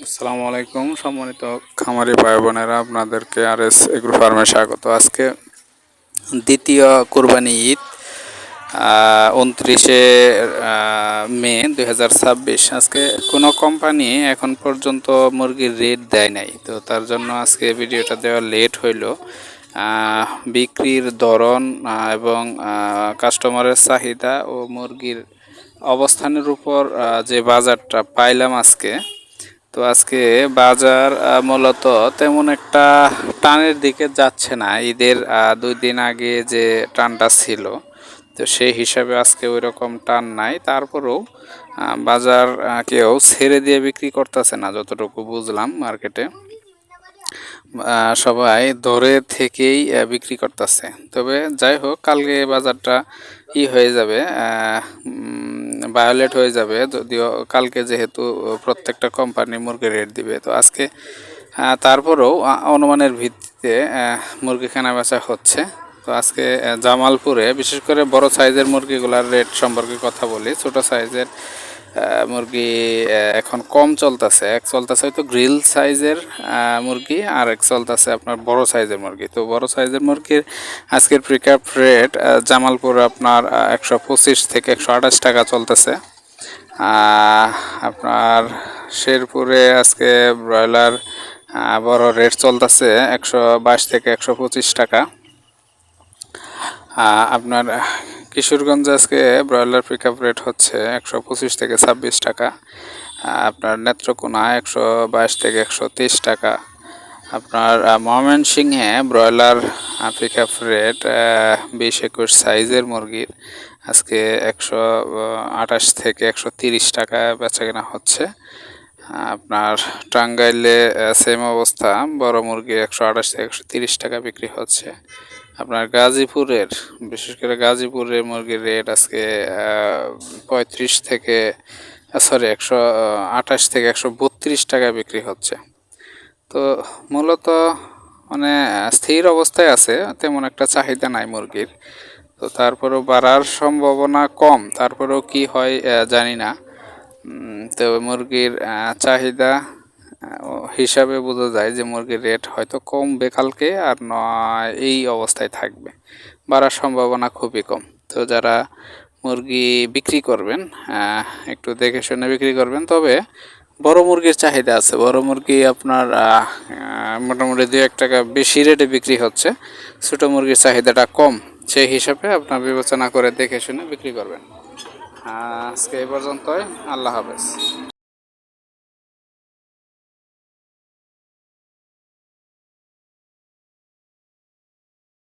আসসালামু আলাইকুম সম্মানিত খামারি ভাই বোনেরা, আপনাদেরকে আরএস এগ্রো ফার্মে স্বাগত। আজকে দ্বিতীয় কোরবানি ঈদ 29শে মে 2026। আজকে কোনো কোম্পানি এখন পর্যন্ত মুরগির রেট দেয় নাই, তো তার জন্য আজকে ভিডিওটা দেওয়া লেট হইল। বিক্রির ধরন এবং কাস্টমারের চাহিদা ও মুরগির অবস্থানের উপর যে বাজারটা পাইলাম আজকে, তো আজকে বাজার মূলত তেমন একটা টানের দিকে যাচ্ছে না। ঈদের 2 দিন আগে যে টানটা ছিল, তো সেই হিসাবে আজকে ওই রকম টান নাই। তারপরেও বাজার কেউ ছেড়ে দিয়ে বিক্রি করতেছে না, যতটুকু বুঝলাম মার্কেটে সবাই ধরে থেকেই বিক্রি করতেছে। তবে যাই হোক, কালকে বাজারটা হয়ে যাবে, ভায়োলেট হয়ে যাবে। যদিও কালকে যেহেতু প্রত্যেকটা কোম্পানি মুরগির রেট দিবে, তো আজকে তারপরেও অনুমানের ভিত্তিতে মুরগি কেনা বেচা হচ্ছে। তো আজকে জামালপুরে বিশেষ করে বড় সাইজের মুরগিগুলার রেট সম্পর্কে কথা বলি। ছোট সাইজের মুরগি এখন কম চলতেছে। এক চলতেছে হয়তো গ্রিল সাইজের মুরগি, আর এক চলতেছে আপনার বড় সাইজের মুরগি। তো বড় সাইজের মুরগির আজকের পিকআপ রেট জামালপুর আপনার 125 থেকে 128 টাকা চলতেছে। আপনার শেরপুরে আজকে ব্রয়লার বড় রেট চলতেছে 122 থেকে 125 টাকা। আপনার কিশোরগঞ্জে আজকে ব্রয়লার পিকআপ রেট হচ্ছে 125 থেকে 26 টাকা। আপনার নেত্রকোনা 122 থেকে 123 টাকা। আপনার ময়মনসিংহে ব্রয়লার পিকআপ রেট 20-21 সাইজের মুরগির আজকে 128 থেকে 130 টাকা বেচা কেনা হচ্ছে। আপনার টাঙ্গাইলে সেম অবস্থা, বড় মুরগি 128 থেকে 130 টাকা বিক্রি হচ্ছে। আপনার গাজীপুরের, বিশেষ করে গাজীপুরের মুরগির রেট আজকে 35 থেকে 128 থেকে 132 টাকা বিক্রি হচ্ছে। তো মূলত মানে স্থির অবস্থায় আছে, তেমন একটা চাহিদা নাই মুরগির। তো তারপরেও বাড়ার সম্ভাবনা কম, তারপরেও কি হয় জানি না। তো মুরগির চাহিদা হিসাবে বোঝা যায় যে মুরগির রেট হয়তো কমবে কালকে, আর নয় এই অবস্থায় থাকবে। বাড়ার সম্ভাবনা খুবই কম। তো যারা মুরগি বিক্রি করবেন একটু দেখে শুনে বিক্রি করবেন। তবে বড় মুরগির চাহিদা আছে। বড় মুরগি আপনার মোটামুটি 2-1 টাকা বেশি রেটে বিক্রি হচ্ছে। ছোটো মুরগির চাহিদাটা কম, সেই হিসাবে আপনার বিবেচনা করে দেখে শুনে বিক্রি করবেন। আজকে এই পর্যন্তই। আল্লাহ হাফেজ।